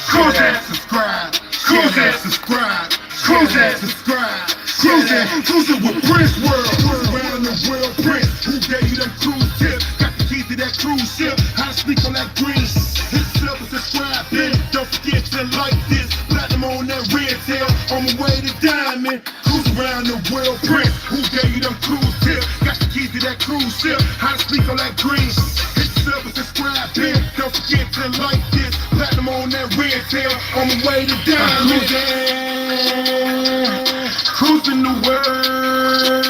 Cruises, subscribe. Cruises, subscribe. Cruises, subscribe. Cruises with Prince World. Cruise around the world, Prince. Who gave you them cruise tips? Got the keys to that cruise ship. How to speak on that green. Hit yourself and subscribe, bitch. Don't forget to like this. Platinum on that red tail. On my way to diamond. Cruise around the world, Prince. Who gave you them cruise tips? Got the keys to that cruise ship. How to speak on that green. Hit yourself and subscribe, bitch. Don't forget to like this. Platinum on that red tail. On my way to diamond. Cruising the world,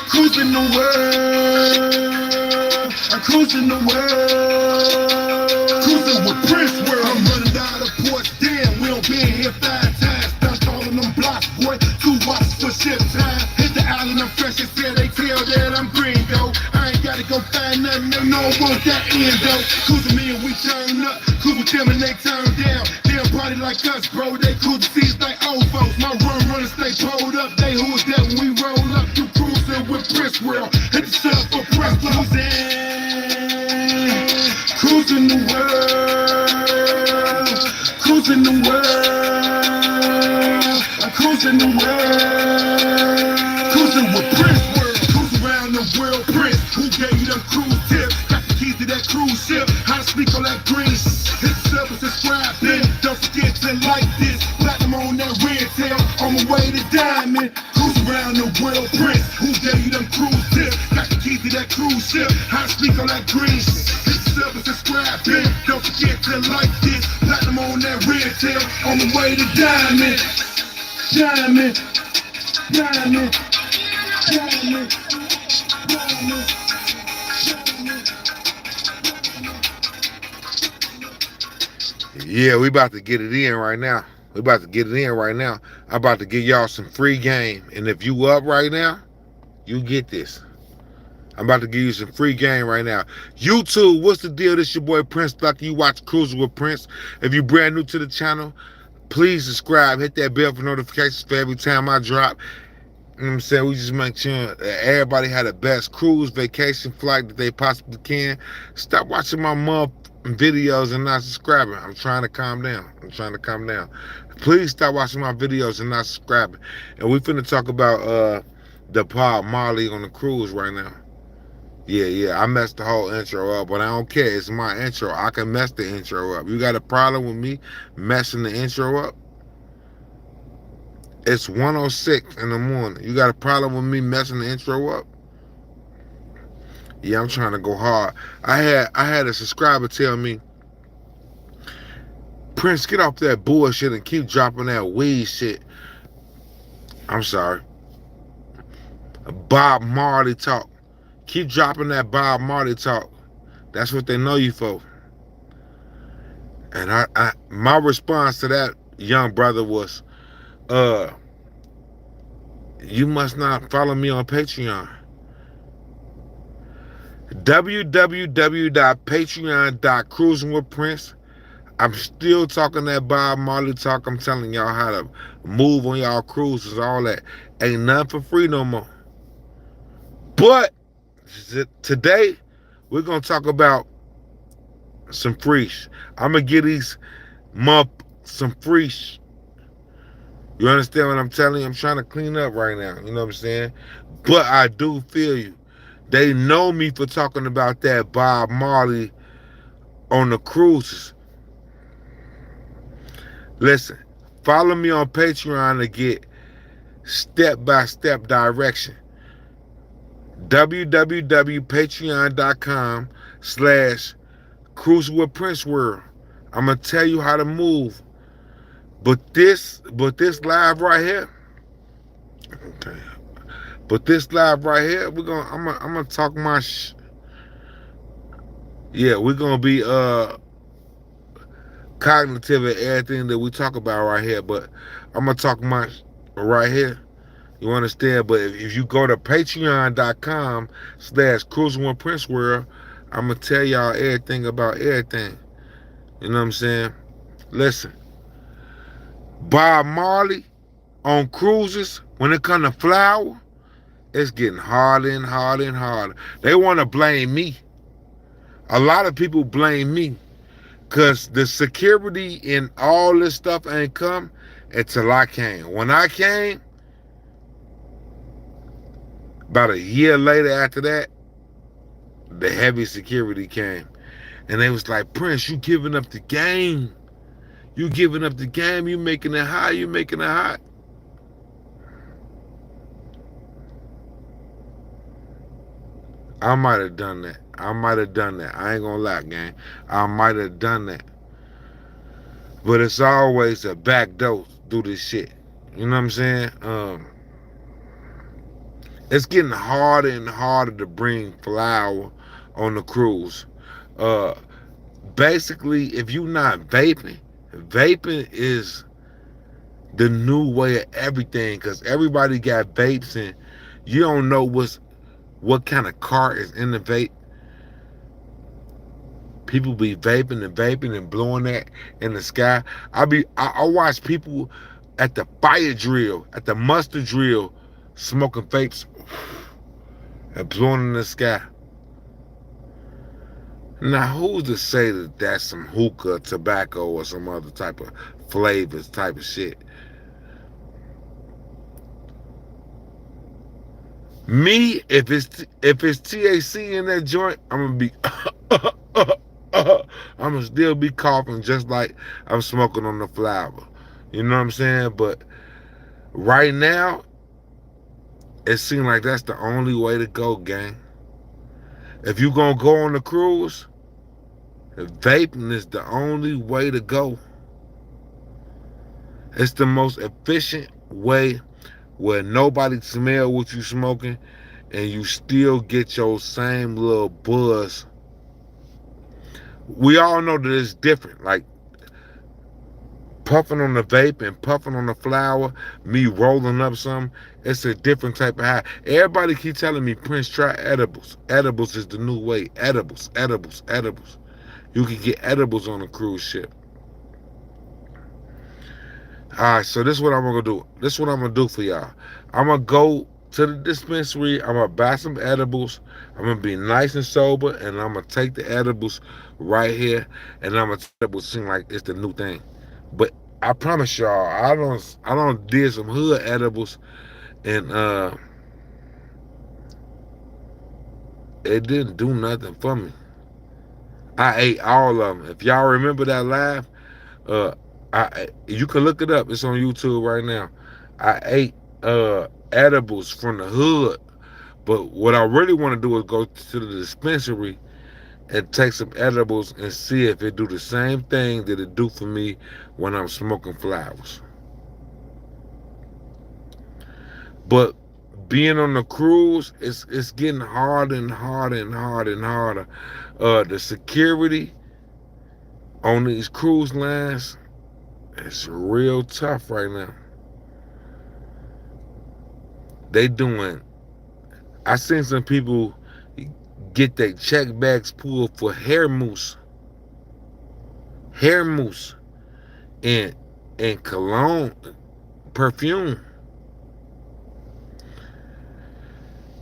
cruising the world, I'm cruising the world, cruising with Prince World. I'm running down the porch, damn, we don't been here 5 times. Dunked all of them blocks, boy, 2 watches for ship time. Hit the island, I'm fresh, and said they tell that I'm green, though. I ain't gotta go find nothing, they know I want that end, though. Cruising me and we turn up, cruise with them and they turn down. They a party like us, bro, they cool to see us like old folks. My runners stay pulled up, they who is that when we roll up. You cruising with Prince World, hit the sub for press cruising. Cruising the world, cruising the world, I'm cruising the world, cruising with Prince World. Cruise around the world, Prince. Who gave you them cruise tips? Got the keys to that cruise ship. How to speak on that green. Hit the sub and subscribe, bitch. Don't forget to like this. Platinum on that red tail. On my way to diamond. Cruise around the world, Prince. Who gave you them cruise tips? Got the keys to that cruise ship. How to speak on that green. Hit the sub and subscribe, bitch. Don't forget to like this. Platinum on that red tail. On my way to diamond. Diamond. Diamond. Diamond. Diamond. Yeah, we about to get it in right now. I'm about to give y'all some free game. And if you up right now, you get this. I'm about to give you some free game right now. YouTube, what's the deal? This your boy Prince Lucky. You watch Cruising with Prince. If you're brand new to the channel, please subscribe. Hit that bell for notifications for every time I drop. You know what I'm saying? We just make sure that everybody had the best cruise vacation flight that they possibly can. Stop watching my videos and not subscribing. I'm trying to calm down. Please stop watching my videos and not subscribing. And we finna talk about the pod Marley on the cruise right now. Yeah, I messed the whole intro up, but I don't care. It's my intro. I can mess the intro up. You got a problem with me messing the intro up? It's 1:06 in the morning. You got a problem with me messing the intro up? Yeah, I'm trying to go hard. I had a subscriber tell me, Prince, get off that bullshit and keep dropping that weed shit. I'm sorry. Bob Marley talk. Keep dropping that Bob Marley talk. That's what they know you for. And my response to that young brother was, you must not follow me on Patreon. www.patreon.cruisingwithprince. I'm still talking that Bob Marley talk. I'm telling y'all how to move on y'all cruises, all that. Ain't nothing for free no more. But today, we're going to talk about some freesh. I'm going to give these some freesh. You understand what I'm telling you? I'm trying to clean up right now. You know what I'm saying? But I do feel you. They know me for talking about that Bob Marley on the cruises. Listen, follow me on Patreon to get step-by-step direction. www.patreon.com/cruisingwithprinceworld. I'm going to tell you how to move. But this live right here, okay. But this live right here, I'm gonna talk my yeah, we're gonna be cognitive of everything that we talk about right here. But I'm gonna talk my right here. You understand? But if you go to patreon.com/cruisingwithprinceworld, I'm gonna tell y'all everything about everything. You know what I'm saying? Listen. Bob Marley on cruises, when it comes to flour, it's getting harder and harder and harder. They want to blame me. A lot of people blame me. Cause the security and all this stuff ain't come until I came. When I came, about a year later after that, the heavy security came. And they was like, Prince, you giving up the game. You giving up the game, you making it high, you making it hot. I might have done that. I might have done that. I ain't gonna lie, gang. I might have done that. But it's always a back door through this shit. You know what I'm saying? It's getting harder and harder to bring flour on the cruise. Uh, Basically, if you not vaping, vaping is the new way of everything. Cause everybody got vapes and you don't know what kind of car is in the vape. People be vaping and blowing that in the sky. I watch people at the fire drill, at the mustard drill, smoking vapes and blowing in the sky. Now, who's to say that that's some hookah, tobacco, or some other type of flavors, type of shit? Me, if it's THC in that joint, I'm gonna be, I'm gonna still be coughing just like I'm smoking on the flower. You know what I'm saying? But right now, it seems like that's the only way to go, gang. If you gonna go on the cruise, vaping is the only way to go. It's the most efficient way where nobody smell what you smoking and you still get your same little buzz. We all know that it's different. Like puffing on the vape and puffing on the flower, me rolling up something, it's a different type of high. Everybody keep telling me, Prince, try edibles. Edibles is the new way. Edibles, edibles, edibles. You can get edibles on a cruise ship. Alright, so this is what I'm gonna do. This is what I'm gonna do for y'all. I'm gonna go to the dispensary. I'm gonna buy some edibles. I'm gonna be nice and sober, and I'm gonna take the edibles right here, and I'm gonna edibles seem like it's the new thing. But I promise y'all, I don't did some hood edibles, and it didn't do nothing for me. I ate all of them. If y'all remember that live, uh, you can look it up. It's on YouTube right now. I ate edibles from the hood, but what I really want to do is go to the dispensary and take some edibles and see if it do the same thing that it do for me when I'm smoking flowers. But being on the cruise, it's getting harder and harder and harder and harder. The security on these cruise lines, it's real tough right now. They doing. I seen some people get their check bags pulled for hair mousse, and cologne, perfume.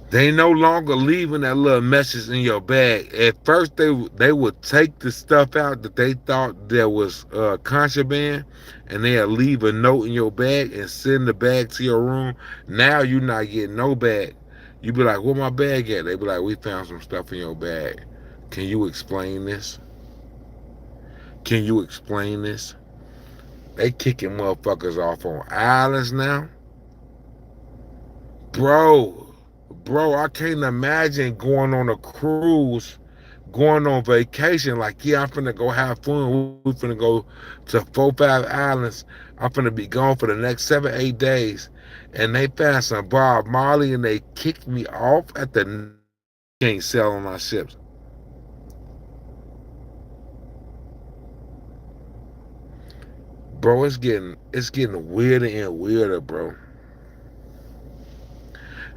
They no longer leaving that little message in your bag. At first, they would take the stuff out that they thought that was contraband, and they'll leave a note in your bag and send the bag to your room. Now you're not getting no bag. You be like, "Where my bag at?" They be like, "We found some stuff in your bag. Can you explain this? Can you explain this?" They kicking motherfuckers off on islands now, bro. Bro, I can't imagine going on a cruise, going on vacation. Like, yeah, I'm finna go have fun. We finna go to 4, 5 islands. I'm finna be gone for the next 7, 8 days. And they found some Bob Marley and they kicked me off at the can't sell on my ships. Bro, it's getting weirder and weirder, bro.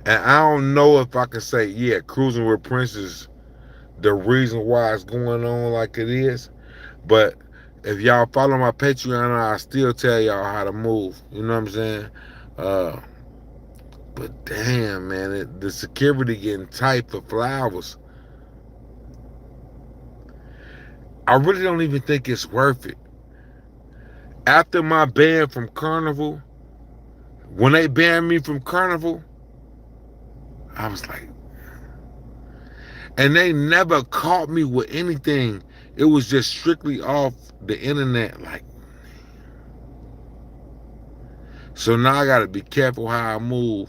And I don't know if I can say, yeah, cruising with Prince is the reason why it's going on like it is. But if y'all follow my Patreon, I still tell y'all how to move. You know what I'm saying? Uh, but damn, man, the security getting tight for flowers. I really don't even think it's worth it. After my ban from Carnival, when they banned me from Carnival, I was like, and they never caught me with anything. It was just strictly off the internet. Like, so now I gotta be careful how I move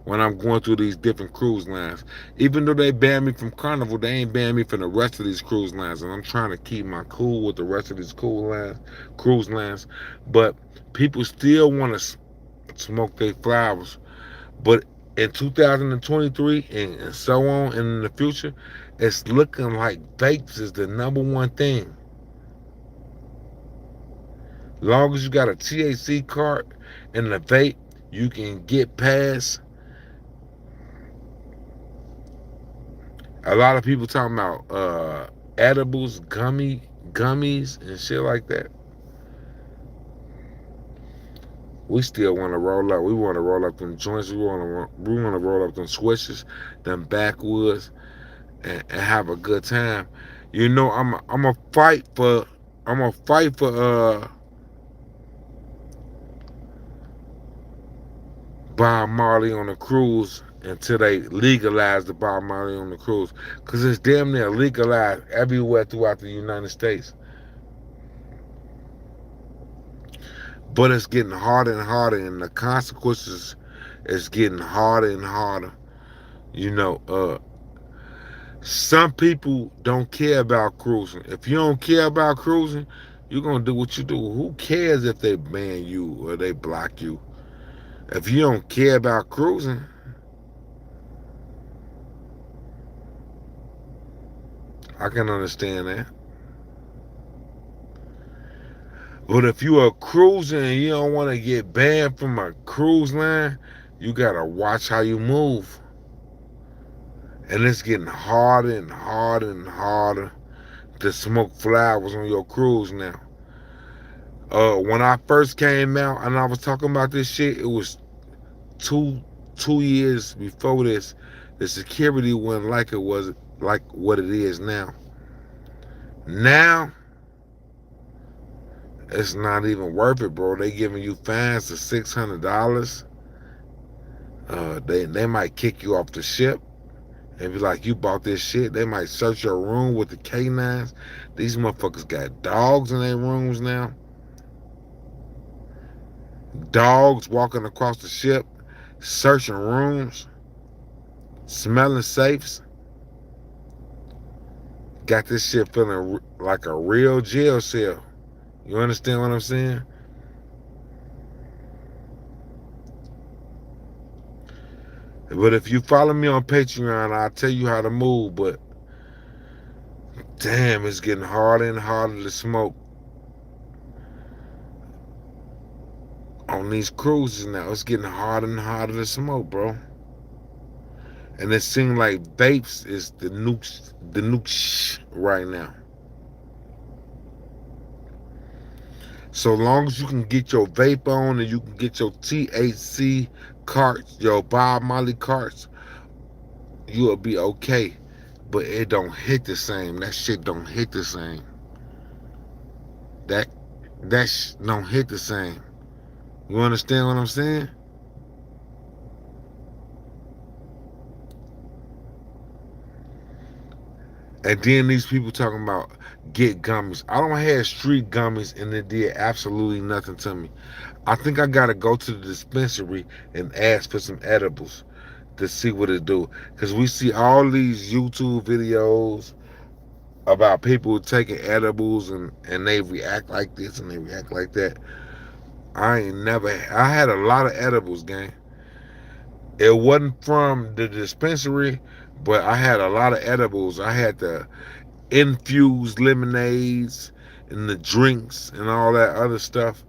when I'm going through these different cruise lines. Even though they banned me from Carnival, they ain't banned me from the rest of these cruise lines. And I'm trying to keep my cool with the rest of these cruise lines. But people still want to smoke their flowers. But in 2023 and so on and in the future, it's looking like vapes is the number one thing. Long as you got a THC card and the vape, you can get past. A lot of people talking about edibles, gummies, and shit like that. We still want to roll up. We want to roll up them joints. We want to roll up them switches, them backwoods, and have a good time. You know, I'm a fight for Bob Marley on the cruise until they legalize the Bob Marley on the cruise, because it's damn near legalized everywhere throughout the United States. But it's getting harder and harder, and the consequences is getting harder and harder. You know, some people don't care about cruising. If you don't care about cruising, you're gonna do what you do. Who cares if they ban you or they block you? If you don't care about cruising, I can understand that. But if you are cruising and you don't want to get banned from a cruise line, you gotta watch how you move. And it's getting harder and harder and harder to smoke flowers on your cruise now. When I first came out and I was talking about this shit, it was two years before this. The security wasn't like it was like what it is now. Now it's not even worth it, bro. They giving you fines of $600. They might kick you off the ship and be like, you bought this shit. They might search your room with the K9s. These motherfuckers got dogs in their rooms now. Dogs walking across the ship, searching rooms, smelling safes. Got this shit feeling like a real jail cell. You understand what I'm saying? But if you follow me on Patreon, I'll tell you how to move. But damn, it's getting harder and harder to smoke on these cruises now. It's getting harder and harder to smoke, bro. And it seems like vapes is the new right now. So long as you can get your vape on and you can get your THC carts, your Bob Marley carts, you'll be okay. But it don't hit the same. That shit don't hit the same. That don't hit the same. You understand what I'm saying? And then these people talking about get gummies. I don't have street gummies and it did absolutely nothing to me. I think I gotta go to the dispensary and ask for some edibles to see what it do. Cause we see all these YouTube videos about people taking edibles and they react like this and they react like that. I had a lot of edibles, gang. It wasn't from the dispensary, but I had a lot of edibles. I had the infused lemonades and the drinks and all that other stuff.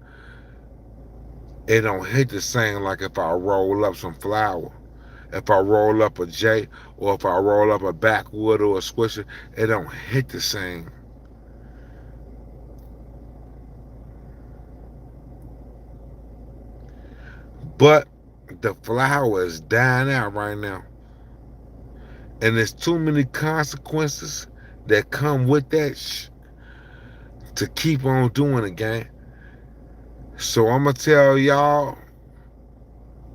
It don't hit the same like if I roll up some flour. If I roll up a J or if I roll up a backwood or a swisher, it don't hit the same. But the flower is dying out right now. And there's too many consequences that come with that to keep on doing it, gang. So I'm gonna tell y'all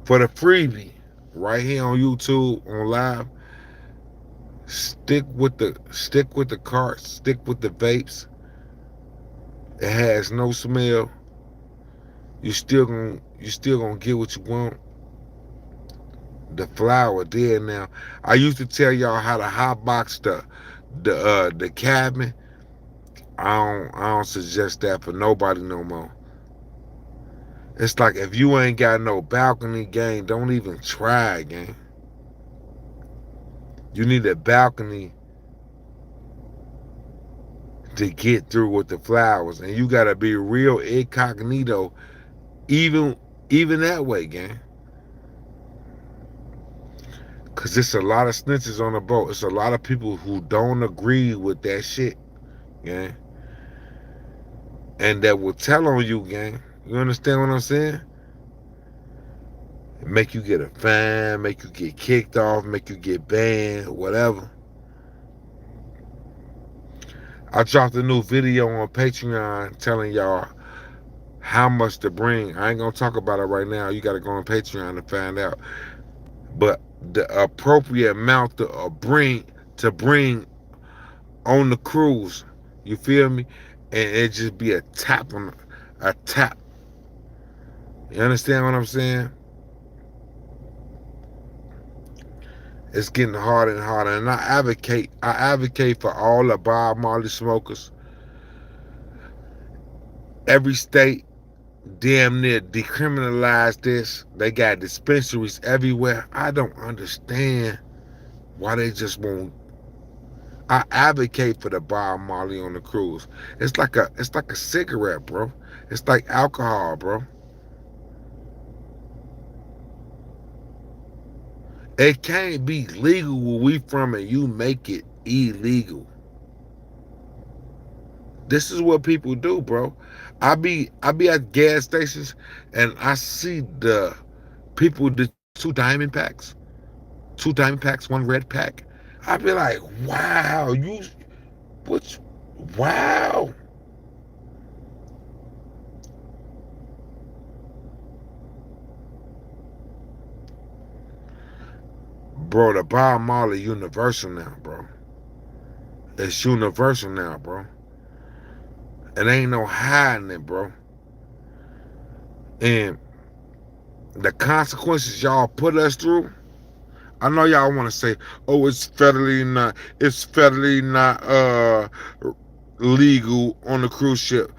for the freebie right here on YouTube on live. Stick with the carts, stick with the vapes. It has no smell. You still gonna get what you want. The flower there now. I used to tell y'all how to hotbox the cabin. I don't suggest that for nobody no more. It's like if you ain't got no balcony, gang, don't even try, gang. You need a balcony to get through with the flowers, and you gotta be real incognito, even even that way, gang. Cause it's a lot of snitches on the boat. It's a lot of people who don't agree with that shit, gang, and that will tell on you, gang. You understand what I'm saying? Make you get a fine, make you get kicked off, make you get banned, whatever. I dropped a new video on Patreon telling y'all how much to bring. I ain't gonna talk about it right now. You gotta go on Patreon to find out. But the appropriate amount to bring on the cruise. You feel me? And it just be a tap. You understand what I'm saying? It's getting harder and harder. And I advocate for all the Bob Marley smokers. Every state damn near decriminalized this. They got dispensaries everywhere. I don't understand why they just won't. I advocate for the Bob Marley on the cruise. It's like a cigarette, bro. It's like alcohol, bro. It can't be legal where we from and you make it illegal. This is what people do, bro. I be at gas stations and I see the people with the two diamond packs, one red pack. I be like, wow, what? Wow, bro. The Bob Marley universal now, bro. It's universal now, bro. It ain't no hiding it, bro. And the consequences y'all put us through. I know y'all want to say, "Oh, it's federally not legal on the cruise ship."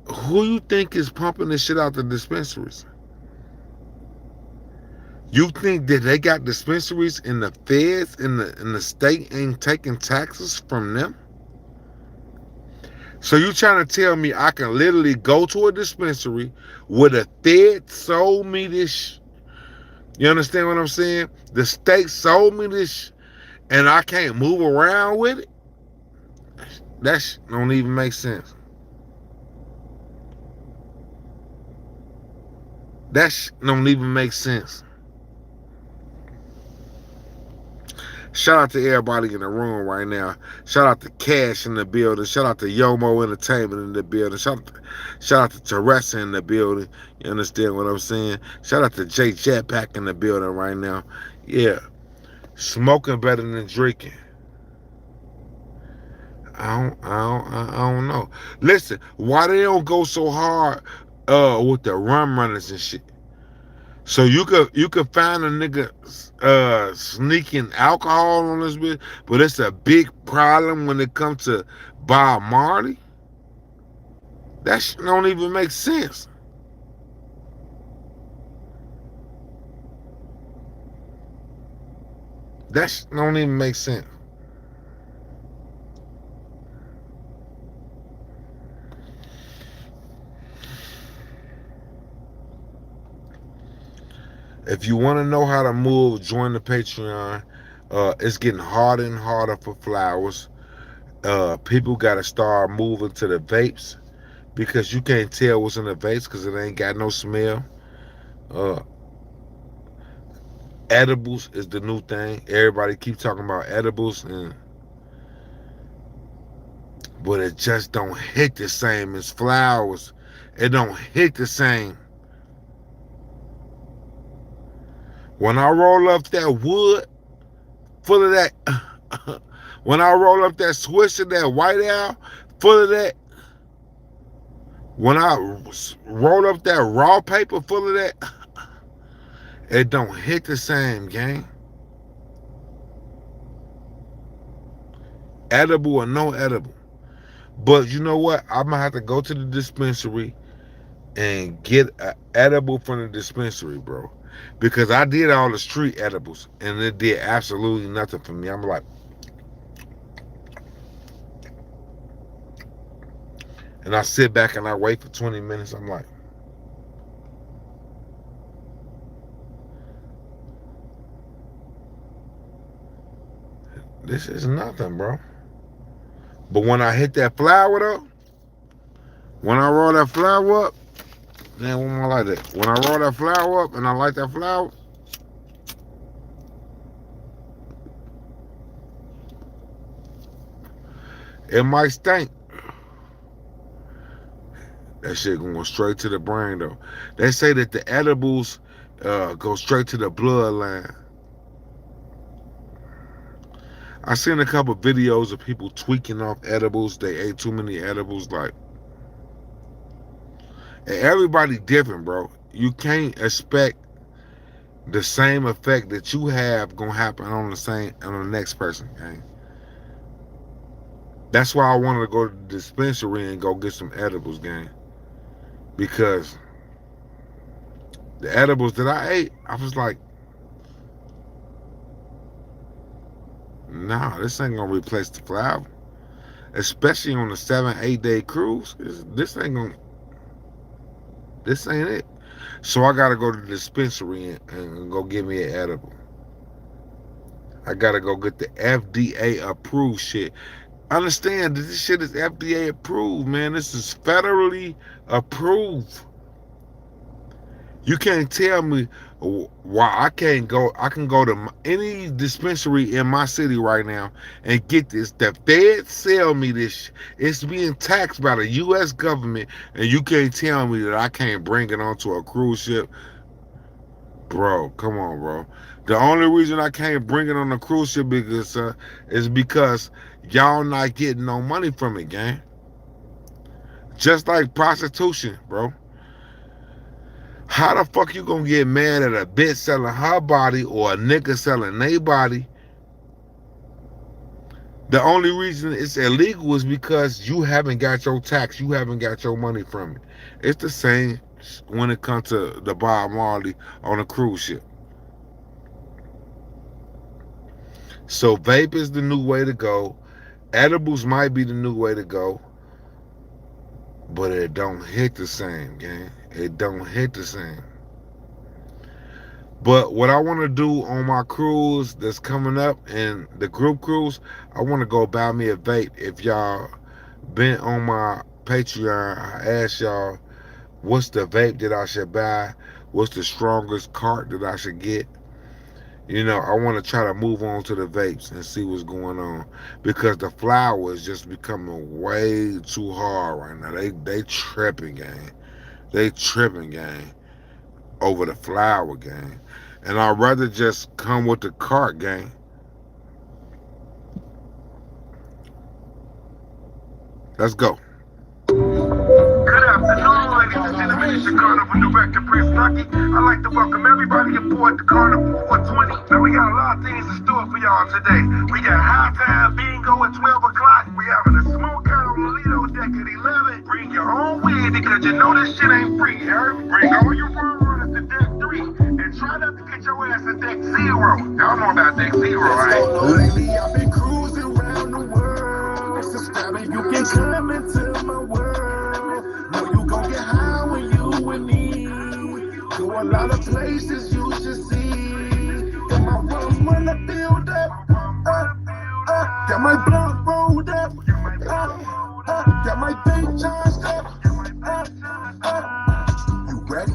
Who you think is pumping this shit out the dispensaries? You think that they got dispensaries in the feds in the state ain't taking taxes from them? So you trying to tell me I can literally go to a dispensary where the fed sold me this? You understand what I'm saying? The state sold me this, and I can't move around with it. That don't even make sense. That don't even make sense. Shout out to everybody in the room right now. Shout out to Cash in the building. Shout out to Yomo Entertainment in the building. Shout out to Teresa in the building. You understand what I'm saying? Shout out to Jay Jetpack in the building right now. Yeah, smoking better than drinking. I don't know. Listen, why they don't go so hard with the rum runners and shit? So you could find a nigga sneaking alcohol on this bitch, but it's a big problem when it comes to Bob Marley. That shit don't even make sense. That shit don't even make sense. If you want to know how to move, join the Patreon. It's getting harder and harder for flowers. People got to start moving to the vapes because you can't tell what's in the vapes because it ain't got no smell. Uh, Edibles is the new thing. Everybody keep talking about edibles, but it just don't hit the same as flowers. It don't hit the same. When I roll up that wood full of that, when I roll up that Swisher, that White Owl full of that, when I roll up that raw paper full of that, it don't hit the same, gang. Edible or no edible. But you know what? I'm gonna have to go to the dispensary and get an edible from the dispensary, bro. Because I did all the street edibles and it did absolutely nothing for me. I'm like, and I sit back and I wait for 20 minutes. I'm like, this is nothing, bro. But when I hit that flower though, when I roll that flower up, man, when I like that. When I roll that flower up and I like that flower, it might stink. That shit going straight to the brain though. They say that the edibles go straight to the bloodline. I seen a couple videos of people tweaking off edibles. They ate too many edibles. Like, and everybody different, bro. You can't expect the same effect that you have gonna happen on the next person, gang. That's why I wanted to go to the dispensary and go get some edibles, gang. Because the edibles that I ate, I was like, nah, this ain't gonna replace the flower. Especially on a 7-8 day cruise. This ain't it. So I gotta go to the dispensary and go get me an edible. I gotta go get the FDA approved shit. Understand that this shit is FDA approved, man. This is federally approved. You can't tell me why I can't go. I can go to any dispensary in my city right now and get this. The feds sell me this. It's being taxed by the U.S. government, and you can't tell me that I can't bring it onto a cruise ship. Bro, come on, bro. The only reason I can't bring it on a cruise ship is because y'all not getting no money from it, gang. Just like prostitution, bro. How the fuck you gonna get mad at a bitch selling her body or a nigga selling their body? The only reason it's illegal is because you haven't got your tax, you haven't got your money from it. It's the same when it comes to the Bob Marley on a cruise ship. So vape is the new way to go. Edibles might be the new way to go. But it don't hit the same, gang. It don't hit the same. But what I want to do on my cruise that's coming up and the group cruise, I want to go buy me a vape. If y'all been on my Patreon, I asked y'all what's the vape that I should buy, what's the strongest cart that I should get. You know, I want to try to move on to the vapes and see what's going on, because the flower is just becoming way too hard right now. They tripping, gang. They tripping, gang, over the flower, gang. And I'd rather just come with the cart, gang. Let's go. Good afternoon, ladies and gentlemen. It's your Carnival Director, Prince Lucky. I'd like to welcome everybody aboard the Carnival 420. Now, we got a lot of things in store for y'all today. We got high time bingo at 12 o'clock. We having a smoke out on the Lido deck at 11. Bring your own weed because you know this shit ain't free, you heard me? Bring all your fun runners to deck 3 and try not to get your ass to deck 0. Y'all know about deck 0, right? Lately, I've been cruising around the world. Subscribe and you can come into my world. Know you gon' get high when you with me. To a lot of places you should see. Got my rum when I build up. Got my blunt rolled up. Got my bank charged up. You ready?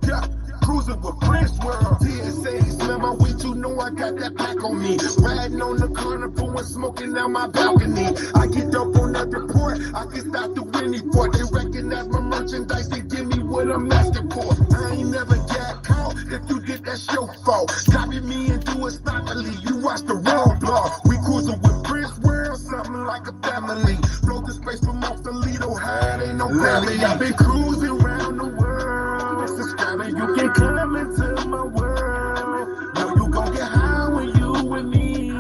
Yeah. Cruising with Prince World. TSA smell my weed, you know I got that pack on me. Riding on the Carnival blowing smoking out my balcony. I get up on that report, I can stop the winning for. They recognize my merchandise and give me what I'm asking for. I ain't never got caught. If you did, that's your fault. Copy me and do it silently. You watch the wrong blog. We cruising with Prince World, something like a family. Float the space from off the Lido high, ain't no gravity. I've been cruising around the world. Subscribing, you can come into my world. Know you gon' get high when you and me.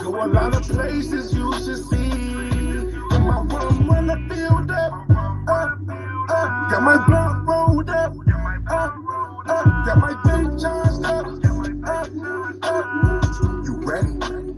Go a lot of places you should see. In my room when I filled up. Got my blunt rolled up. Got my bank charged up. You ready?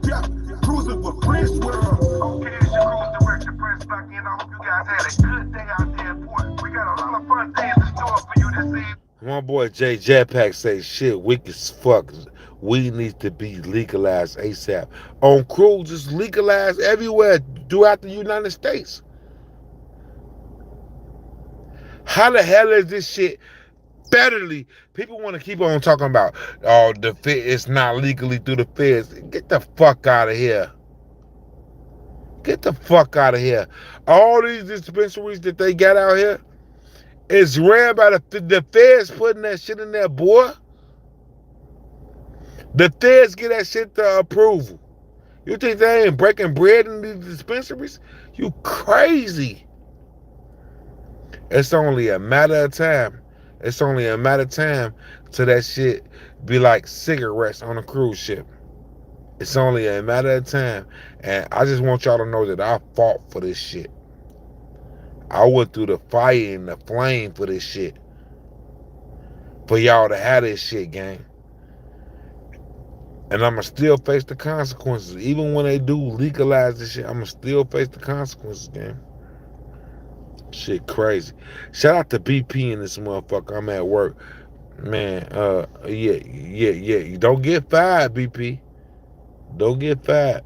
Yeah. Cruising with Prince World. Okay, it's your cruise director, Prince Bucky, and I hope you guys had a good day out there in port. We got a lot of fun things in store for you this evening. My boy Jay Jetpack say shit weak as fuck. Weed needs to be legalized ASAP. On cruises, legalized everywhere throughout the United States. How the hell is this shit federally? People want to keep on talking about, oh, it's not legally through the feds. Get the fuck out of here. Get the fuck out of here. All these dispensaries that they got out here, it's ran by the feds putting that shit in there, boy. The feds get that shit to approval. You think they ain't breaking bread in these dispensaries? You crazy. It's only a matter of time. It's only a matter of time till that shit be like cigarettes on a cruise ship. It's only a matter of time. And I just want y'all to know that I fought for this shit. I went through the fire and the flame for this shit. For y'all to have this shit, gang. And I'ma still face the consequences. Even when they do legalize this shit, I'ma still face the consequences, gang. Shit crazy. Shout out to BP in this motherfucker. I'm at work. Man, yeah. You don't get fired, BP. Don't get fired.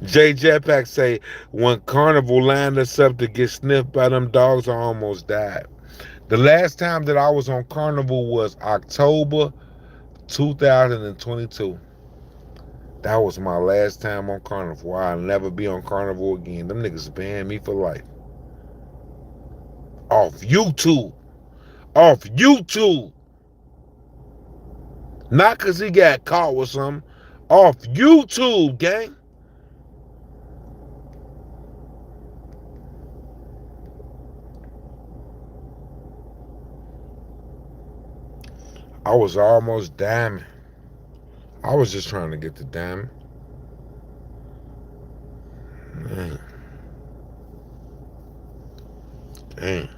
Jay Jetpack say, when Carnival lined us up to get sniffed by them dogs, I almost died. The last time that I was on Carnival was October 2022. That was my last time on Carnival. I'll never be on Carnival again. Them niggas banned me for life. Off YouTube. Off YouTube. Not because he got caught with something. Off YouTube, gang. I was almost diamond. I was just trying to get the diamond. Man. Dang.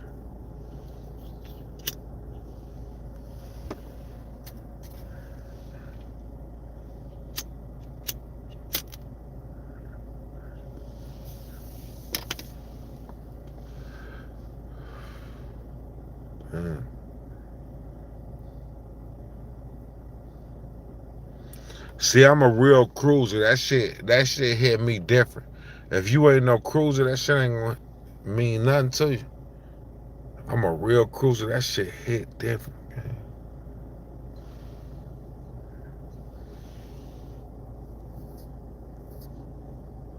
Man. See, I'm a real cruiser. That shit hit me different. If you ain't no cruiser, that shit ain't gonna mean nothing to you. I'm a real cruiser. That shit hit different, man.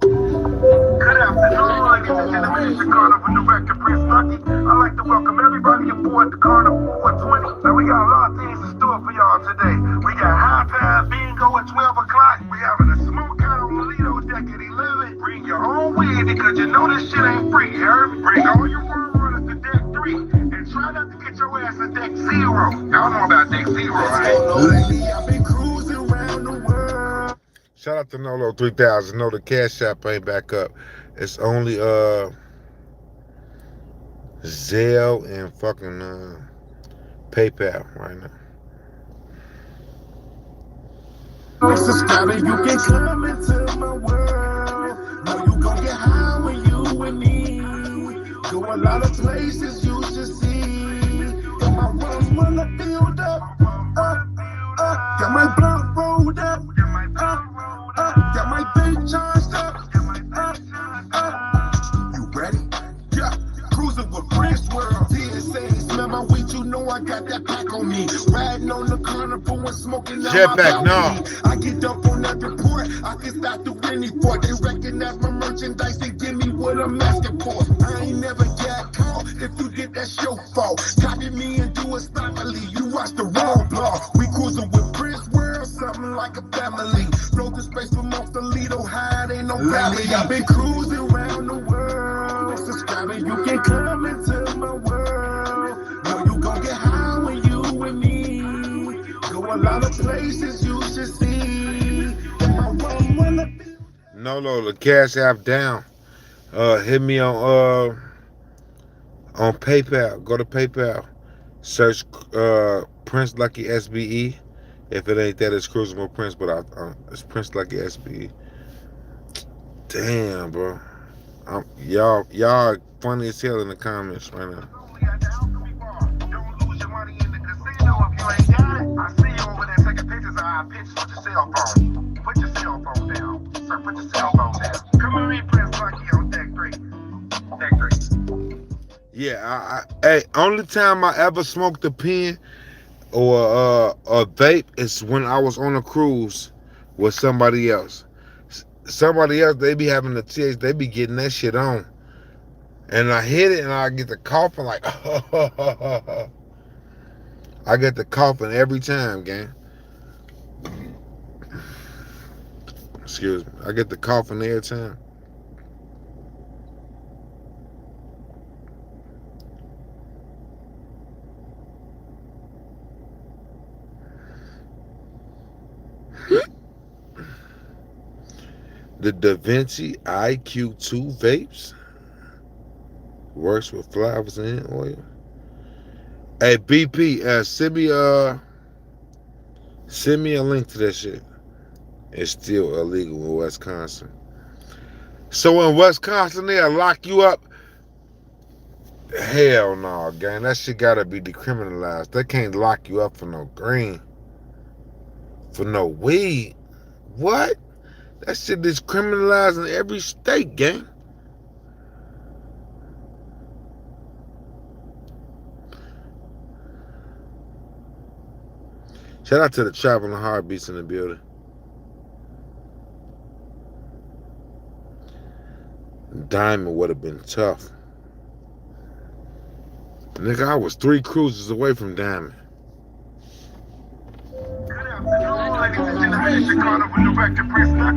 Good afternoon, ladies and gentlemen. It's the Carnival Director, Prince Bucky. I'd like to welcome everybody aboard the Carnival 420. Now, we got a lot of things in store for y'all today. We got high-five bingo at 12 o'clock. We having a smoke out on the Lido deck at 11. Bring your own weed because you know this shit ain't free, you heard me? Bring all your worm runners to deck 3 and try not to get your ass to deck 0. Y'all know about deck 0, right? Lately I've been cruising around the world. Shout out to Nolo 3000. No, the Cash App ain't back up. It's only Zelle and fucking PayPal right now. Subscribing, you can come into my world. Know you gon' get high when you and me. Go a lot of places you should see. Got my room when I filled up. Got my blunt rolled up. Got my bank charged up. You ready? Yeah. Cruising with Prince World. See the same, smell my weed, you know I got that pack on me. Riding on Jetpack, no. I get up on that report, I can stop through any port. They recognize my merchandise and give me what I'm asking for. I ain't never got caught. If you get that your fault. Copy me and do a stylely. You watch the wrong blog. We cruising with Prince World, something like a family. Float the space from off the Lido high, it ain't no valley. I've been cruising around the world. Subscribing, you can come into my world. Know you gon' get high when you with me. Go a lot of places you should see. No, the Cash App down. Hit me on PayPal. Go to PayPal. Search Prince Lucky SBE. If it ain't that, it's Cruising with Prince, but it's Prince Lucky SBE. Damn, bro. Y'all funny as hell in the comments right now. Don't lose your money in the casino if you ain't got it. I see you over there taking pictures of our pictures with your cell phone. Put your cell phone down. Sir, put your cell phone down. Come on in, Prince Lucky on deck 3. Deck 3. Yeah, hey, only time I ever smoked a pen or a vape is when I was on a cruise with somebody else. Somebody else, they be having the TH, they be getting that shit on. And I hit it and I get the coughing like, I get the coughing every time, gang. Excuse me. I get the coughing every time. The Advocacy IQ2 vapes works with flowers and oil. Hey BP, send me a link to that shit. It's still illegal in Wisconsin. So in Wisconsin they'll lock you up. Hell no, gang. That shit gotta be decriminalized. They can't lock you up for no green. For no weed. What? That shit is criminalized in every state, gang. Shout out to the Traveling Heartbeats in the building. Diamond would have been tough. Nigga, I was 3 cruises away from Diamond.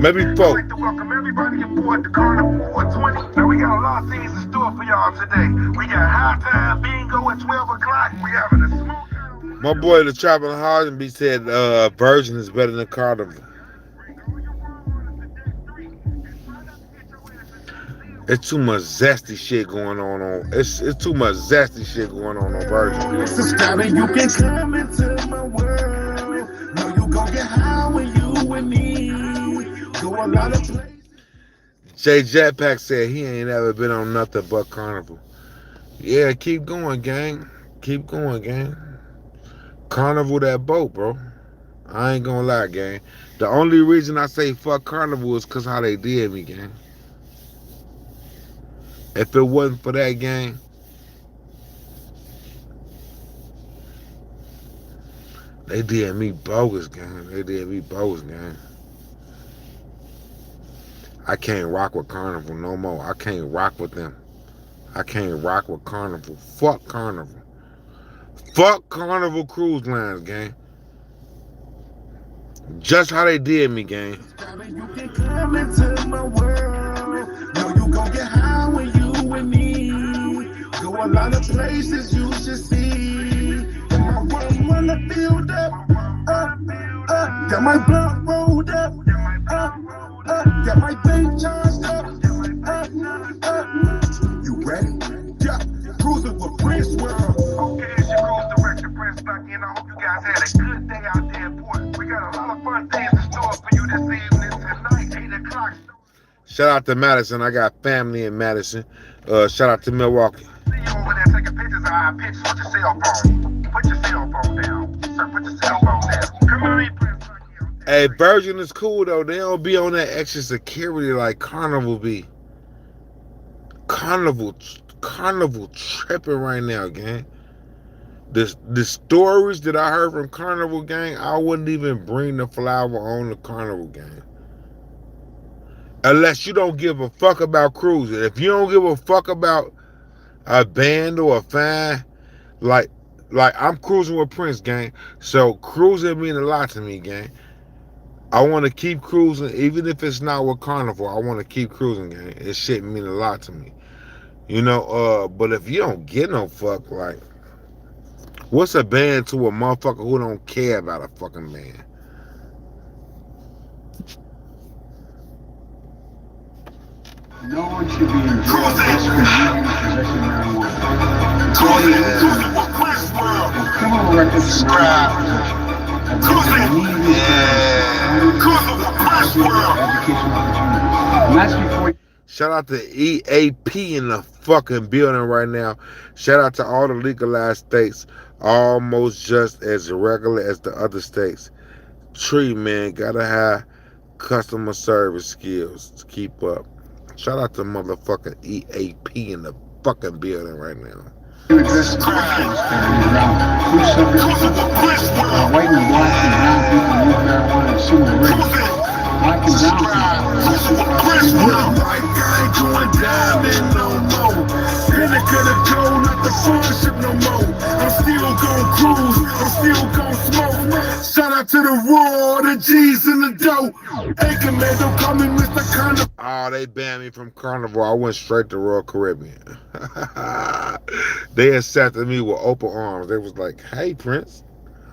Maybe 4. I'd like to welcome everybody aboard the Carnival 420. Now we got a lot of things in store for y'all today. We got high time bingo at 12 o'clock. We having a smooth time. My boy, the Traveling Heartbeats said Virgin is better than Carnival. It's too much zesty shit going on. It's too much zesty shit going on Virgin. Subscribing, you can come into my world. Know you gon' get high when you with me. Go a lot of places. Jay Jetpack said he ain't ever been on nothing but Carnival. Yeah, keep going, gang. Keep going, gang. Carnival that boat, bro. I ain't gonna lie, gang. The only reason I say fuck Carnival is cause how they did me, gang. If it wasn't for that, gang, they did me bogus, gang. They did me bogus, gang. I can't rock with Carnival no more. I can't rock with them. I can't rock with Carnival. Fuck Carnival. Fuck Carnival Cruise Lines, gang. Just how they did me, gang. You can come into my world. Know you gon' get high when you with me. Go a lot of places you should see. My one wanna build up. Got my blunt rolled up. Got my bank charged up. You ready? Yeah. Cruising with Prince World. Okay, it's your cruise director, Prince Lucky, and I hope you guys had a good day out there, boy. We got a lot of fun things in store for you this evening tonight, 8 o'clock. Shout out to Madison. I got family in Madison. Shout out to Milwaukee. See you over there taking pictures of our pictures with your cell phone. Put your cell phone down. Sir, put your cell phone down. Come on in, Prince Lucky. Hey, Virgin is cool though. They don't be on that extra security like Carnival be. Carnival tripping right now, gang. The stories that I heard from Carnival Gang, I wouldn't even bring the flower on the Carnival Gang. Unless you don't give a fuck about cruising. If you don't give a fuck about a band or a fan, like I'm cruising with Prince, gang. So cruising mean a lot to me, gang. I want to keep cruising, even if it's not with Carnival. I want to keep cruising, gang. It shit mean a lot to me, you know. But if you don't get no fuck, like, what's a band to a motherfucker who don't care about a fucking band? No one should be in jail just for using or possessing marijuana. According to criminal records for marijuana possession have led to educational opportunities. And that's before. Shout out to EAP in the fucking building right now. Shout out to all the legalized states, almost just as regular as the other states. Tree, man, gotta have customer service skills to keep up. Shout out to motherfucking EAP in the fucking building right now. Address disparities around who suffers white and black and brown people use marijuana at similar rates. Black and brown people. I ain't going diamond no more. Pinnacle of gold, not the friendship no more. I'm still gon' cruise, I'm still gon' smoke. Shout out to the raw, the G's in the dough. Anchor man, don't call me Mr. Carnival. Oh, they banned me from Carnival. I went straight to Royal Caribbean. They accepted me with open arms. They was like, "Hey, Prince,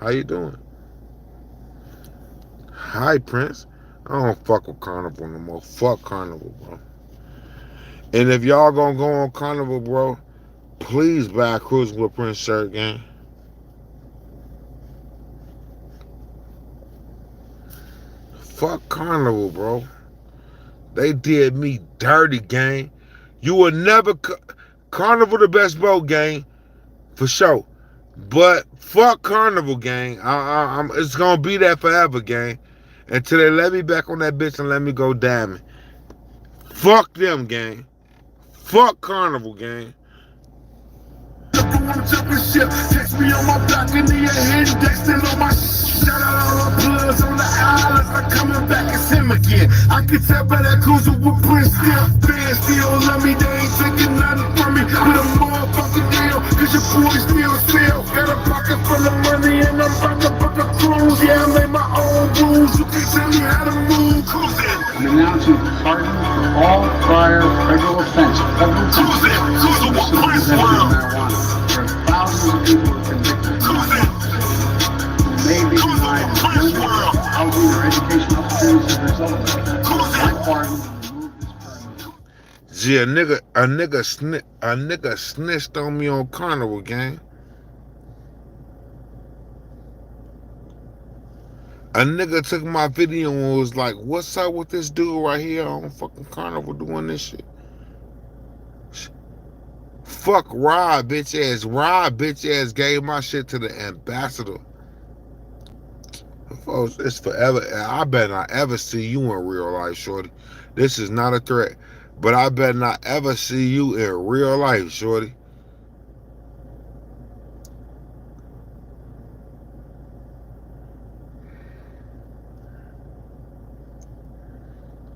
how you doing?" "Hi, Prince." I don't fuck with Carnival no more. Fuck Carnival, bro. And if y'all gonna go on Carnival, bro, please buy a Cruising with Prince shirt, gang. Fuck Carnival, bro. They did me dirty, gang. You will never... Carnival the best boat, gang. For sure. But fuck Carnival, gang. It's gonna be that forever, gang. Until they let me back on that bitch and let me go diamond. Fuck them, gang. Fuck Carnival, gang. I'm jumping ship, text me on my block and the index and on my shout out all the plugs on the islands. I'm coming back, it's him again. I can tell by that cruiser with Prince still. Fans still love me, they ain't taking nothing from me. With a motherfucking deal, cause your boy still. Got a pocket full of money and I'm about to book a cruise. Yeah, I made my own rules. You can tell me how to move. Cruising. And announcing pardon for all prior federal offenses. Cruising with Prince World. Thousands of people are convicted who may be denied employment, housing, or educational opportunities as a result of it. My pardon will remove this permit. Gee, a nigga snitched on me on Carnival, gang. A nigga took my video and was like, "What's up with this dude right here on fucking Carnival doing this shit?" Fuck Rob, bitch ass. Rob, bitch ass gave my shit to the ambassador. Folks, it's forever. I better not ever see you in real life, shorty. This is not a threat, but I better not ever see you in real life, shorty.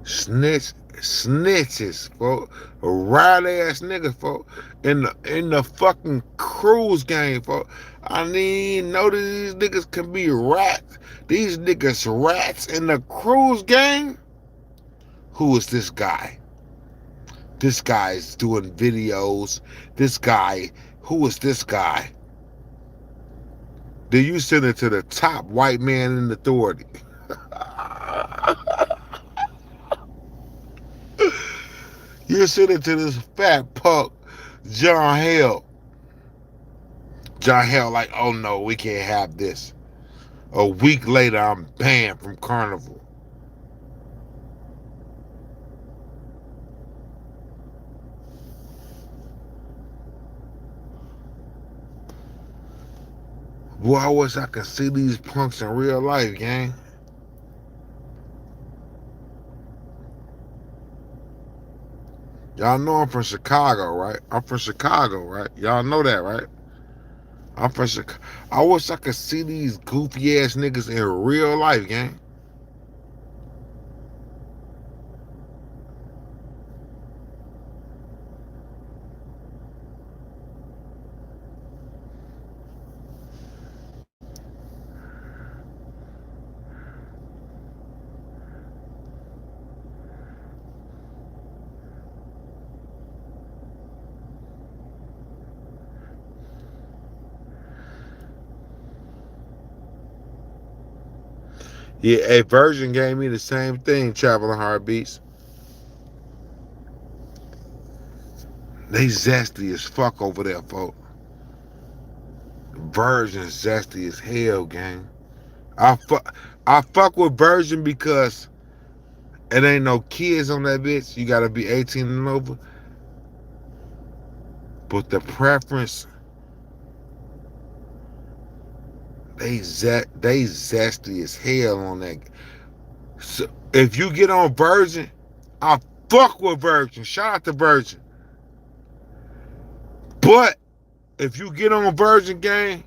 Snitches, folks. A ride ass nigga, folks. In the fucking cruise game, folks. I didn't know that these niggas can be rats. These niggas rats in the cruise game. Who is this guy? This guy's doing videos. This guy, who is this guy? Then you send it to the top white man in authority. You send it to this fat punk, John Hale. John Hale like, "Oh no, we can't have this." A week later, I'm banned from Carnival. Boy, I wish I could see these punks in real life, gang. Y'all know I'm from Chicago, right? I'm from Chicago, right? Y'all know that, right? I'm from Chicago. I wish I could see these goofy ass niggas in real life, gang. Yeah, a Virgin gave me the same thing, Traveling Heartbeats. They zesty as fuck over there, folks. Virgin zesty as hell, gang. I fuck with Virgin because it ain't no kids on that bitch. You gotta be 18 and over. But the preference, they zesty as hell on that. So if you get on Virgin, I fuck with Virgin. Shout out to Virgin. But if you get on Virgin gang,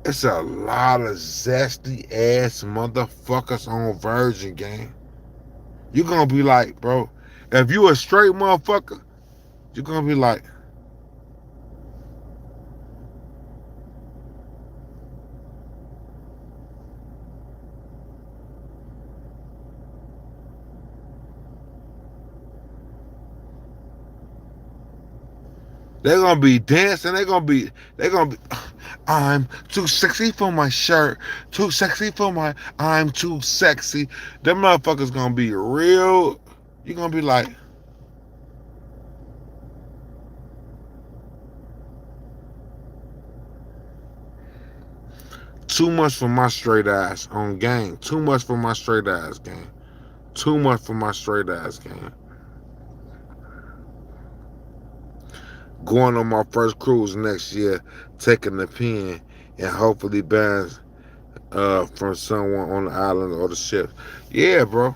it's a lot of zesty ass motherfuckers on Virgin gang. You're gonna be like, bro, if you a straight motherfucker, you're gonna be like, they're gonna be dancing. They're gonna be. I'm too sexy for my shirt. Too sexy for my. I'm too sexy. Them motherfuckers gonna be real. You're gonna be like, too much for my straight ass on gang. Too much for my straight ass gang. Too much for my straight ass gang. Going on my first cruise next year, taking the pen, and hopefully buying from someone on the island or the ship. Yeah, bro.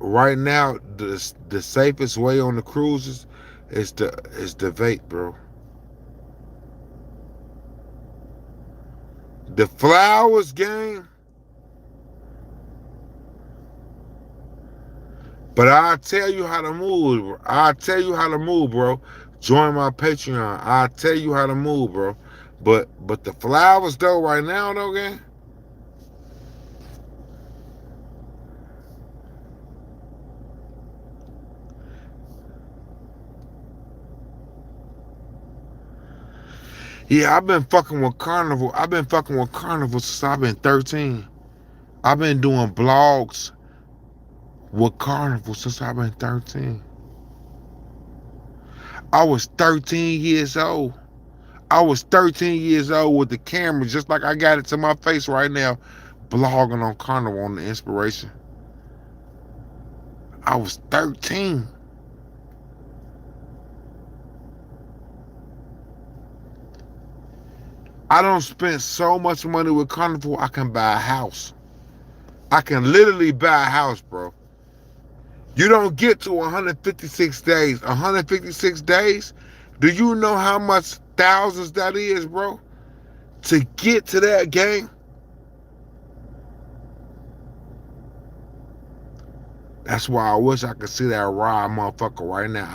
Right now, the safest way on the cruises is the vape, bro. The flowers game, but I'll tell you how to move. I'll tell you how to move, bro. Join my Patreon. I'll tell you how to move, bro. But the flowers though, right now though, gang. Yeah, I've been fucking with Carnival. I've been fucking with Carnival since I've been 13. I've been doing blogs with Carnival since I've been 13. I was 13 years old. I was 13 years old with the camera, just like I got it to my face right now, blogging on Carnival on the inspiration. I was 13. I don't spend so much money with Carnival, I can buy a house. I can literally buy a house, bro. You don't get to 156 days. 156 days? Do you know how much thousands that is, bro? To get to that game? That's why I wish I could see that raw motherfucker right now.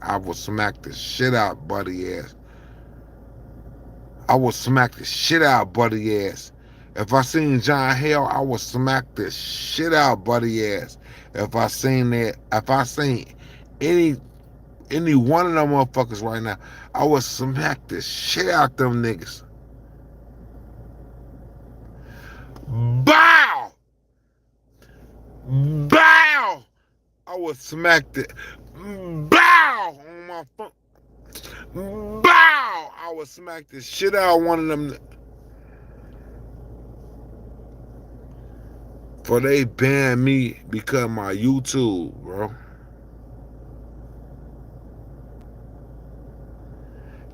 I would smack the shit out buddy ass. I would smack the shit out buddy ass. If I seen John Hale, I would smack the shit out buddy ass. If I seen any one of them motherfuckers right now, I would smack the shit out them niggas. Bow! Bow! I would smack the bow on my phone. Bow! I would smack the shit out of one of them. For they banned me because of my YouTube, bro.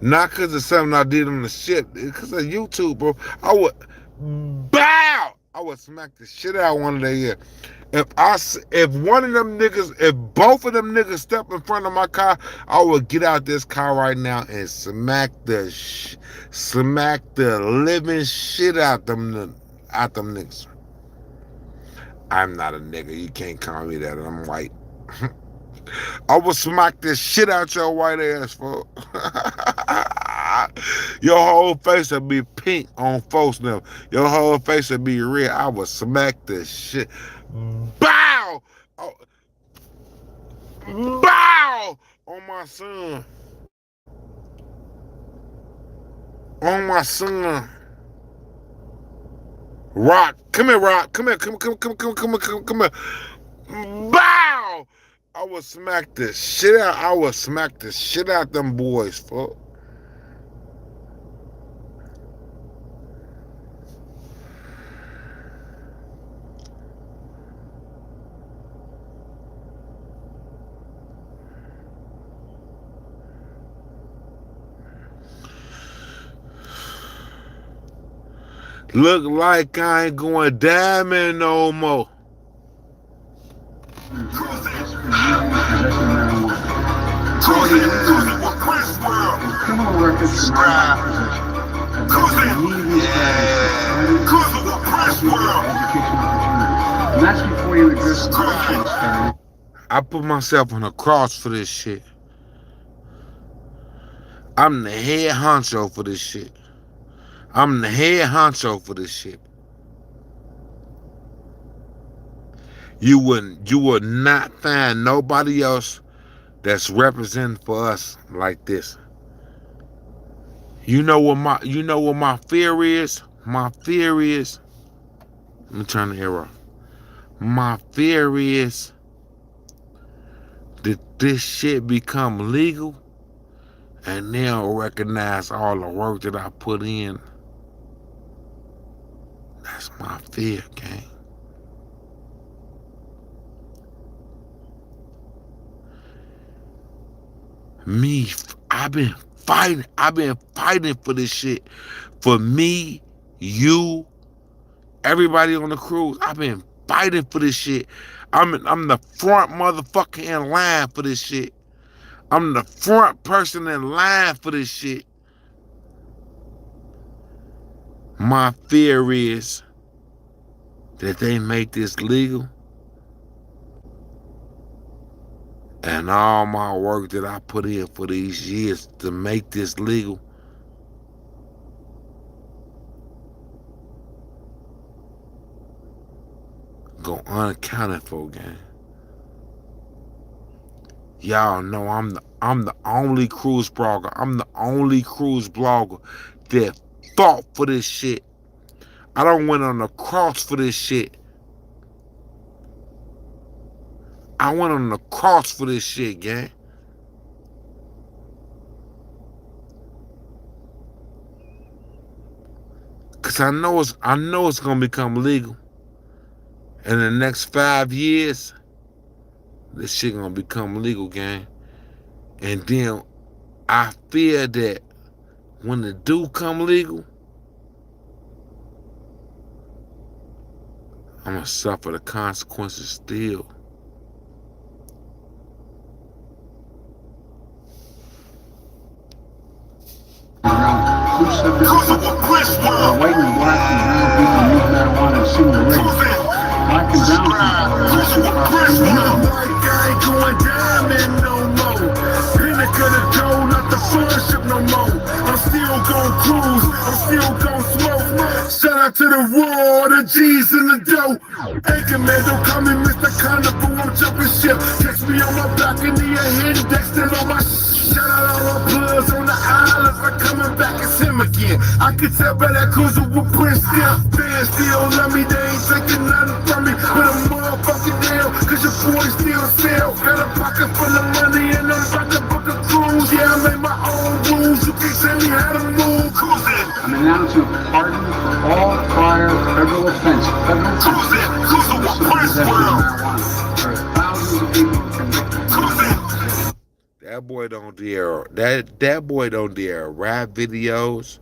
Not because of something I did on the ship, because of YouTube, bro. I would bow. I would smack the shit out of one of their ears. If one of them niggas, if both of them niggas step in front of my car, I would get out this car right now and smack the living shit out them niggas. I'm not a nigga. You can't call me that. I'm white. I will smack this shit out your white ass, folks. Your whole face will be pink on folks now. Your whole face will be red. I will smack this shit. Bow! Oh, bow! On my son. On my son. Rock. Come here, Rock. Come here. Come here. Bow! I will smack the shit out. I will smack the shit out them boys, folks. Look like I ain't going diamond no more. Criminal records and that's before you address the questions. I put myself on a cross for this shit. I'm the head honcho for this shit. I'm the head honcho for this shit. You would not find nobody else that's representing for us like this. You know what my fear is? My fear is, let me turn the air off. My fear is that this shit become legal and they'll recognize all the work that I put in. That's my fear, gang. I've been fighting for this shit. For me, you, everybody on the cruise, I've been fighting for this shit. I'm the front motherfucker in line for this shit. I'm the front person in line for this shit. My fear is that they make this legal and all my work that I put in for these years to make this legal go unaccounted for, gang. Y'all know I'm the only cruise blogger. I'm the only cruise blogger that fought for this shit. I don't went on the cross for this shit. I went on the cross for this shit, gang. Cause I know it's gonna become legal. In the next 5 years, this shit gonna become legal, gang. And then I fear that when it do come legal, I'm gonna suffer the consequences still. White and black and brown people use marijuana and cigarettes. Black and brown Ain't going diamond no more. Pinnacle to go, not the flagship no more. I'm still gon' cruise, I'm still gon' smoke. Shout out to the raw, the G's in the dough. Anchor man, don't call me Mr. Carnival, I'm jumping ship. Catch me on my block and the index and on my shout out all my plugs on the islands, I'm coming back, it's him again. I can tell by that cruiser with Prince still. Fans still love me, they ain't taking nothing from me. But I'm motherfucking down, cause your boy still sell. Got a pocket full of money and I'm about to book a cruise. Yeah, I made my own rules, you can tell me how to move. Cruising. I'm announcing a pardon for all prior federal offenses. Cruising with Prince World. There are thousands of people convicted. Cruising. That boy don't dare rap videos.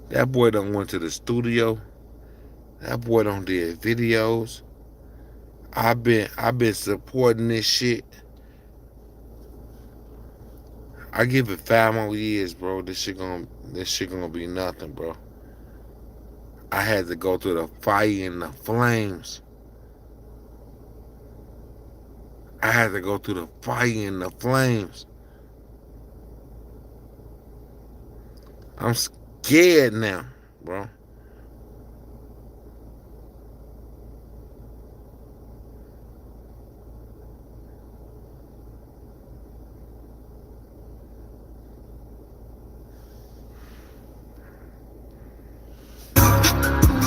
That boy don't went to the studio That boy don't did videos. I've been supporting this shit. I give it 5 more years, bro. This shit gonna be nothing, bro. I had to go through the fire and the flames. I had to go through the fire and the flames. I'm scared now, bro.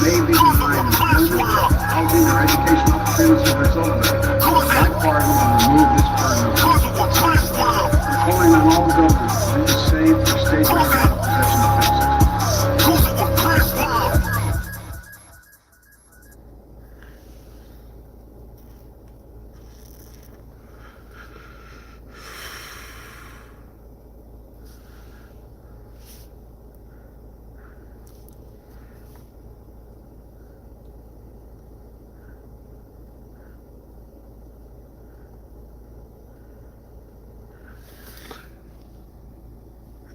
Maybe I'll do your educational experience as a result of that. My part is to remove this part. Calling on all governments to do the same for state-regulated possession offenses.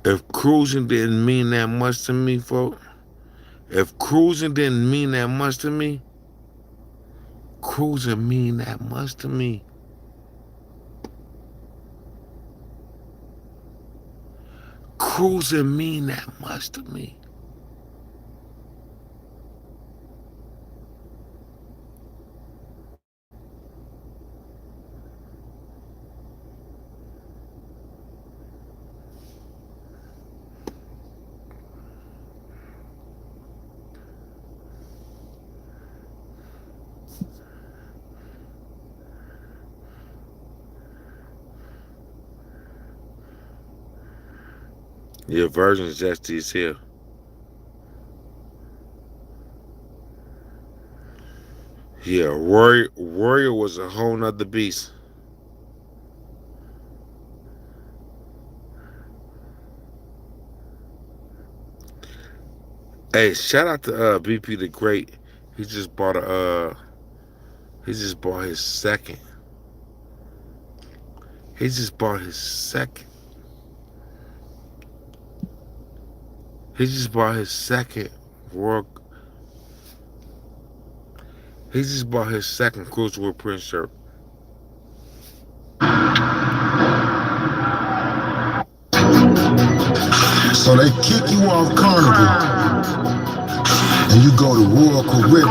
If cruising didn't mean that much to me, folks, if cruising didn't mean that much to me, cruising mean that much to me. Cruising mean that much to me. Your version is just as here. Yeah, Warrior was a whole nother beast. Hey, shout out to BP the Great. He just bought his second. He just bought his second. He just bought his second world. He just bought his second Cruiserweight print shirt. So they kick you off Carnival, and you go to Royal Caribbean.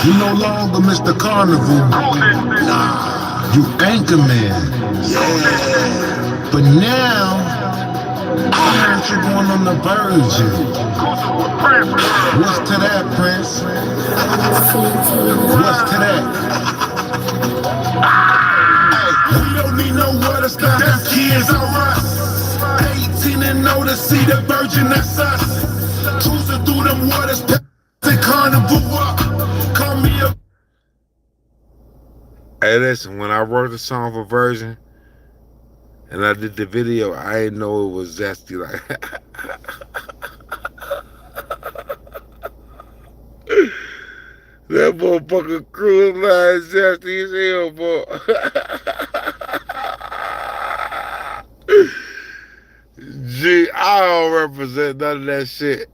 You no longer Mr. Carnival. Nah, you Anchorman. Yeah. But now, I heard you going on the Virgin. What's to that, Prince? What's to that? Hey, we don't need no water stuff. Them kids are us. 18 and older, see the Virgin, that's us. Cruising through them waters, the Carnival up. Call me a. Hey, listen, when I wrote the song for Virgin, and I did the video, I didn't know it was zesty like that motherfucking cruise line is zesty as hell, boy. Gee, I don't represent none of that shit.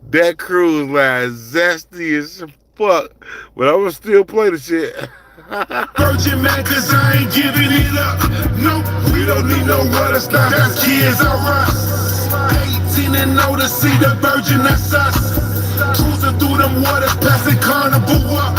That cruise line is zesty as fuck, but I'ma still play the shit. Virgin man, cause I ain't giving it up. No, we don't need no water stuff. That's kids are us. 18 and older, see the Virgin, that's us. Cruising through them waters, passing Carnival up.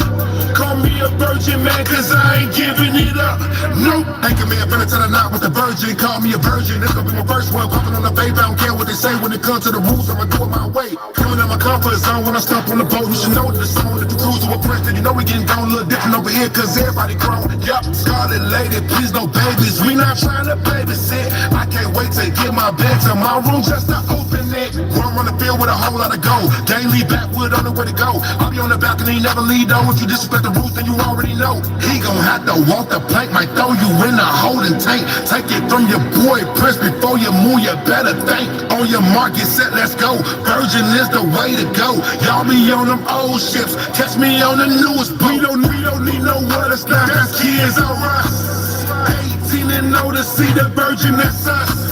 Call me a virgin man, cause I ain't giving it up. No, Anchorman, better tell the knot with the Virgin. Call me a virgin, this gonna be my first one. Pumping on the babe, I don't care what they say. When it comes to the rules, I'ma do it my way. Coming out my comfort zone when I stop on the boat. You should know that the song that you cruising with Prince, then you know we getting down a little different over here, cause everybody grown. Yup, Scarlet Lady, please no babies. We not trying to babysit. I can't wait to get my bed to my room just to open neck. Run on the field with a whole lot of gold. Game lead backward on the way to go. I'll be on the balcony, never lead though. If you disrespect the rules, then you already know. He gon' have to walk the plank, might throw you in the holding tank. Take it from your boy Prince before you move, you better think. On your mark, get set, let's go. Virgin is the way to go. Y'all be on them old ships, catch me on the newest boat. We don't need no water stop, that's kids alright. 18 and older, see the Virgin, that's us.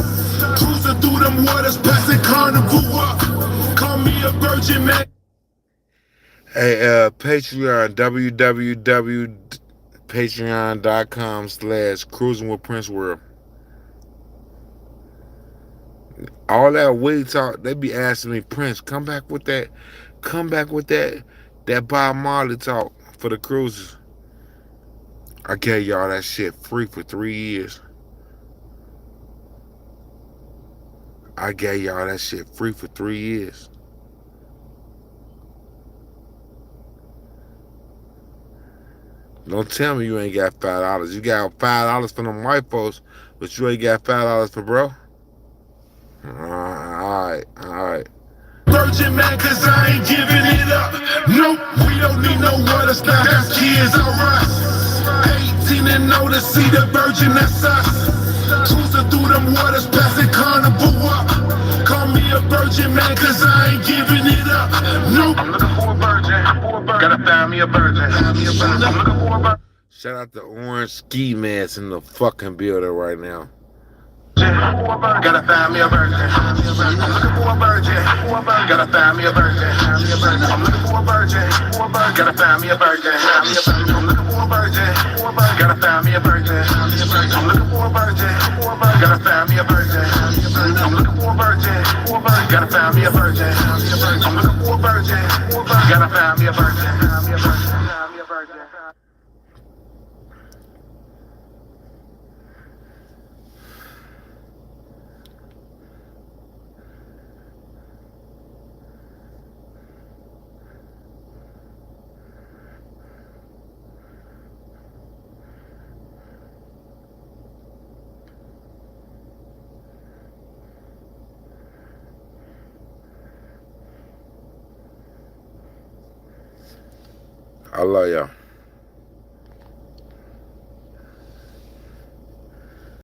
Cruising through them waters, passing Carnival up. Call me a virgin, man. Hey, Patreon, www.patreon.com/Cruising with Prince World. All that weed talk, they be asking me, Prince, come back with that Bob Marley talk for the cruises. I gave y'all that shit free for 3 years. I gave y'all that shit free for 3 years. Don't tell me you ain't got $5. You got $5 for them white folks, but you ain't got $5 for bro. Alright. Virgin man, cause I ain't giving it up. Nope, we don't need no water stop. That's kids alright. 18 and older, see the Virgin, that's us. Cruising through them waters, passing Carnival up. Call me a virgin man, cause I ain't giving it up. Nope. I'm looking for a virgin. Gotta find me a virgin. I'm looking for a virgin. Shout out to Orange Ski Mask in the fucking building right now. Gotta find me a virgin. I'm looking for a virgin. Gotta find me a virgin. I'm looking for a virgin. Gotta find me a virgin. I'm looking for a virgin. Gotta find me a virgin. I'm looking for a virgin. Gotta find me a virgin. I'm looking for a virgin. Gotta find me a virgin. I'm looking for a virgin. Gotta find me a virgin. I love y'all.